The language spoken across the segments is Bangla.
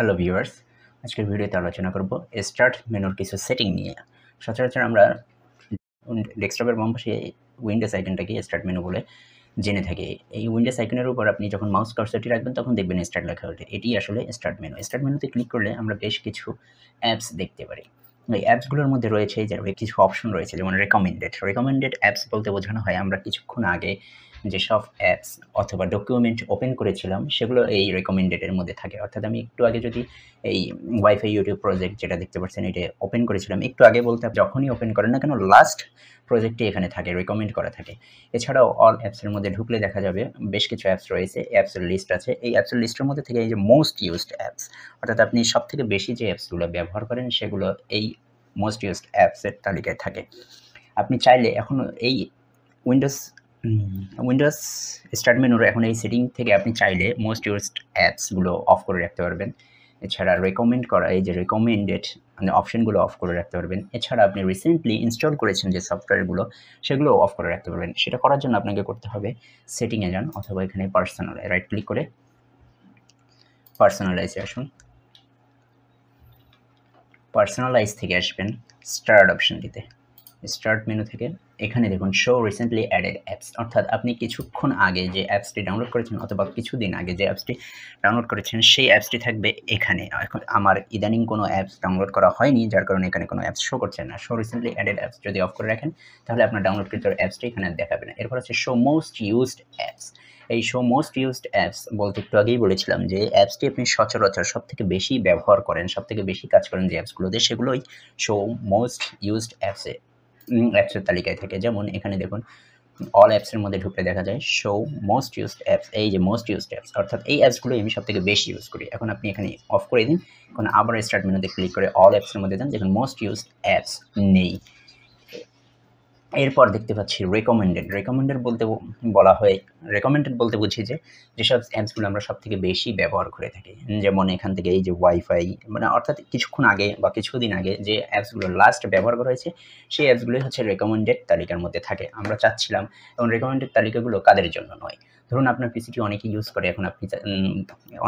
হ্যালো ভিউয়ার্স, আজকের ভিডিওতে আলোচনা করব স্টার্ট মেনুর কিছু সেটিং নিয়ে। সচরাচর আমরা ডেস্কটপের বাম পাশে উইন্ডোজ আইকনটাকে স্টার্ট মেনু বলে জেনে থাকি। এই উইন্ডোজ আইকনের উপর আপনি যখন মাউস কার্সারটি রাখবেন তখন দেখবেন স্টার্ট লেখা ওঠে। এটি আসলে স্টার্ট মেনু। স্টার্ট মেনুতে ক্লিক করলে আমরা বেশ কিছু অ্যাপস দেখতে পারি। এই অ্যাপসগুলোর মধ্যে রয়েছে যে কিছু অপশন রয়েছে, যেমন রেকমেন্ডেড অ্যাপস বলতে বোঝানো হয় আমরা কিছুক্ষণ আগে যেসব অ্যাপস অথবা ডকুমেন্ট ওপেন করেছিলাম সেগুলো এই রেকমেন্ডেডের মধ্যে থাকে। অর্থাৎ আমি একটু আগে যদি এই ওয়াইফাই ইউটিউব প্রজেক্ট যেটা দেখতে পাচ্ছেন এটা ওপেন করেছিলাম, একটু আগে বলতে যখনই ওপেন করেন না কেন লাস্ট প্রজেক্টটি এখানে থাকে, রেকমেন্ড করা থাকে। এছাড়াও অল অ্যাপসের মধ্যে ঢুকলে দেখা যাবে বেশ কিছু অ্যাপস রয়েছে, অ্যাপসের লিস্ট আছে। এই অ্যাপসের লিস্টের মধ্যে থেকে এই যে মোস্ট ইউজড অ্যাপস, অর্থাৎ আপনি সবথেকে বেশি যে অ্যাপসগুলো ব্যবহার করেন সেগুলো এই মোস্ট ইউজড অ্যাপসের তালিকায় থাকে। আপনি চাইলে এখন এই উইন্ডোজ স্টার্ট মেনুর এখন এই সেটিং থেকে আপনি চাইলে মোস্ট ইউজড অ্যাপসগুলো অফ করে রাখতে পারবেন। এছাড়া রেকমেন্ড করা এই যে রেকমেন্ডেড মানে অপশনগুলো অফ করে রাখতে পারবেন। এছাড়া আপনি রিসেন্টলি ইনস্টল করেছেন যে সফটওয়্যারগুলো সেগুলো অফ করে রাখতে পারবেন। সেটা করার জন্য আপনাকে করতে হবে সেটিংয়ে যান অথবা এখানে পার্সোনালে রাইট ক্লিক করে পার্সোনালাইজে আসুন। পার্সোনালাইজ থেকে আসবেন স্টার্ট অপশনটিতে। স্টার্ট মেনু থেকে এখানে দেখুন শো রিসেন্টলি অ্যাডেড অ্যাপস, অর্থাৎ আপনি কিছুক্ষণ আগে যে অ্যাপসটি ডাউনলোড করেছেন অথবা কিছুদিন আগে যে অ্যাপসটি ডাউনলোড করেছেন সেই অ্যাপসটি থাকবে এখানে। এখন আমার ইদানিং কোনো অ্যাপস ডাউনলোড করা হয়নি, যার কারণে এখানে কোনো অ্যাপস শো করছে না। শো রিসেন্টলি অ্যাডেড অ্যাপস যদি অফ করে রাখেন তাহলে আপনার ডাউনলোডকৃত অ্যাপসটি এখানে দেখাবে না। এরপর হচ্ছে শো মোস্ট ইউজড অ্যাপস। এই শো মোস্ট ইউজড অ্যাপস বলতে একটু আগেই বলেছিলাম যে অ্যাপসটি আপনি সচরাচর সবথেকে বেশি ব্যবহার করেন, সবথেকে বেশি কাজ করেন যে অ্যাপসগুলোতে, সেগুলোই শো মোস্ট ইউজড অ্যাপসের তালিকায় থাকে। যেমন এখানে দেখুন অল অ্যাপসের মধ্যে ঢুকলে দেখা যায় শো মোস্ট ইউজড অ্যাপস। এই যে মোস্ট ইউজড অ্যাপস, অর্থাৎ এই অ্যাপসগুলো আমি সবথেকে বেশি ইউজ করি। এখন আপনি এখানে অফ করে দিন, এখন আবার স্টার্ট মেনুতে ক্লিক করে অল অ্যাপসের মধ্যে যান, দেখুন মোস্ট ইউজড অ্যাপস নেই। এরপর দেখতে পাচ্ছি রেকমেন্ডেড বলতে বলা হয়, রেকমেন্ডেড বলতে বুঝি যে যেসব অ্যাপসগুলো আমরা সবথেকে বেশি ব্যবহার করে থাকি। যেমন এখান থেকে এই যে ওয়াইফাই মানে অর্থাৎ কিছুক্ষণ আগে বা কিছুদিন আগে যে অ্যাপসগুলো লাস্ট ব্যবহার করা হয়েছে সেই অ্যাপসগুলোই হচ্ছে রেকমেন্ডেড তালিকার মধ্যে থাকে। আমরা চাচ্ছিলাম এবং রেকমেন্ডেড তালিকাগুলো কাদের জন্য নয়। ধরুন আপনার পিসিটি অনেকে ইউজ করে, এখন আপনি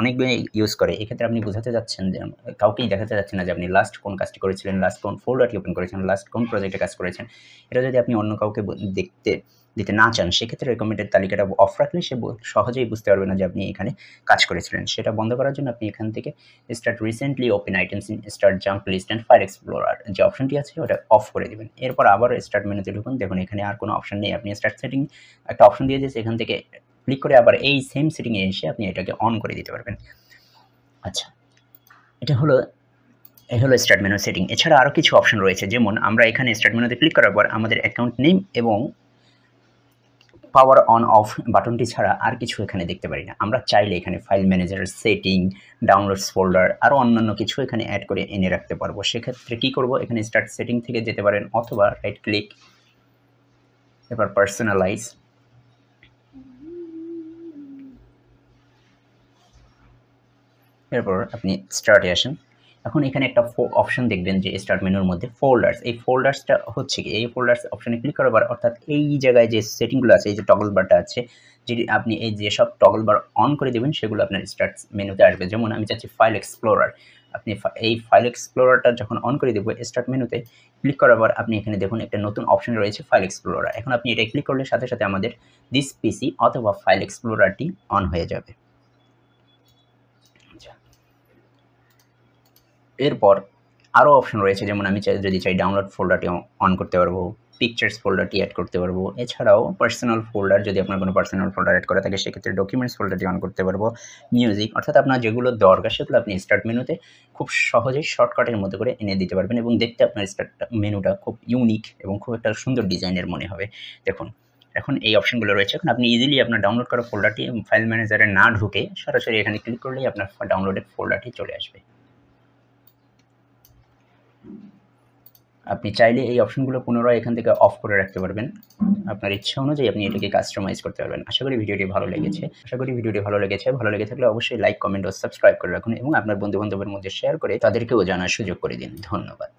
অনেকগুলো ইউজ করে, এক্ষেত্রে আপনি বোঝাতে যাচ্ছেন যে কাউকেই দেখাতে যাচ্ছেন না যে আপনি লাস্ট কোন কাজটি করেছিলেন, লাস্ট কোন ফোল্ডারটি ওপেন করেছেন, লাস্ট কোন প্রজেক্টে কাজ করেছেন। এটা যদি আপনি অন্য কাউকে দেখতে দিতে না চান সেক্ষেত্রে রেকমেন্ডেড তালিকাটা অফ রাখলে সে সহজেই বুঝতে পারবে না যে আপনি এখানে কাজ করেছিলেন। সেটা বন্ধ করার জন্য আপনি এখান থেকে start recently open items in start jump list and file explorer যে অপশনটি আছে ওটা অফ করে দেবেন। এরপর আবার স্টার্ট মেনুতে ঢুকুন, দেখুন এখানে আর কোনো অপশন নেই। আপনি স্টার্ট সেটিং একটা অপশন দিয়ে দিয়েছে, এখান থেকে ক্লিক করে আবার এই সেম সেটিংয়ে এসে আপনি এটাকে অন করে দিতে পারবেন। আচ্ছা, এটা হলো স্টার্ট মেনু সেটিং। এছাড়া আরও কিছু অপশন রয়েছে, যেমন আমরা এখানে স্টার্ট মেনুতে ক্লিক করার পর আমাদের অ্যাকাউন্ট নেম এবং পাওয়ার অন অফ বাটনটি ছাড়া আর কিছু এখানে দেখতে পারি না। আমরা চাইলে এখানে file manager, setting, downloads folder আরও অন্যান্য কিছু এখানে অ্যাড করে এনে রাখতে পারবো। সেক্ষেত্রে কী করব, এখানে স্টার্ট সেটিং থেকে যেতে পারেন অথবা রাইট ক্লিক, এবার পার্সোনালাইজ, এরপর আপনি স্টার্টে আসেন। এখন এখানে একটা অপশন দেখবেন যে স্টার্ট মেনুর মধ্যে ফোল্ডার্স। এই ফোল্ডার্সটা হচ্ছে কি, এই ফোল্ডার্স অপশনে ক্লিক করার পর অর্থাৎ এই জায়গায় যে সেটিংগুলো আছে, এই যে টগল বারটা আছে, যদি আপনি এই যেসব টগল বার অন করে দেবেন সেগুলো আপনার স্টার্ট মেনুতে আসবে। যেমন আমি চাচ্ছি ফাইল এক্সপ্লোরার, আপনি এই ফাইল এক্সপ্লোরারটা যখন অন করে দেবো স্টার্ট মেনুতে ক্লিক করার পর আপনি এখানে দেখুন একটা নতুন অপশন রয়েছে ফাইল এক্সপ্লোরার। এখন আপনি এটা ক্লিক করলে সাথে সাথে আমাদের দিস পিসি অথবা ফাইল এক্সপ্লোরারটি অন হয়ে যাবে। এরপর আরও অপশন রয়েছে, যেমন আমি যদি চাই ডাউনলোড ফোল্ডারটি অন করতে পারবো, পিকচার্স ফোল্ডারটি অ্যাড করতে পারবো। এছাড়াও পার্সোনাল ফোল্ডার, যদি আপনার কোনো পার্সোনাল ফোল্ডার অ্যাড করা থাকে সেক্ষেত্রে ডকুমেন্টস ফোল্ডারটি অন করতে পারবো। মিউজিক, অর্থাৎ আপনার যেগুলো দরকার সেগুলো আপনি স্টার্ট মেনুতে খুব সহজেই শর্টকাটের মধ্যে করে এনে দিতে পারবেন এবং দেখতে আপনার স্টার্ট মেনুটা খুব ইউনিক এবং খুব একটা সুন্দর ডিজাইনের মনে হবে। দেখুন এখন এই অপশনগুলো রয়েছে। এখন আপনি ইজিলি আপনার ডাউনলোড করা ফোল্ডারটি ফাইল ম্যানেজারে না ঢুকে সরাসরি এখানে ক্লিক করলেই আপনার ডাউনলোডেড ফোল্ডারটি চলে আসবে। আপনি চাইলে এই অপশনগুলো পুনরায় এখান থেকে অফ করে রাখতে পারবেন। আপনার ইচ্ছা অনুযায়ী আপনি এটাকে কাস্টমাইজ করতে পারবেন। আশা করি ভিডিওটি ভালো লেগেছে। ভালো লেগে থাকলে অবশ্যই লাইক, কমেন্ট ও সাবস্ক্রাইব করে রাখুন এবং আপনার বন্ধু-বান্ধবের মধ্যে শেয়ার করে তাদেরকেও জানার সুযোগ করে দিন। ধন্যবাদ।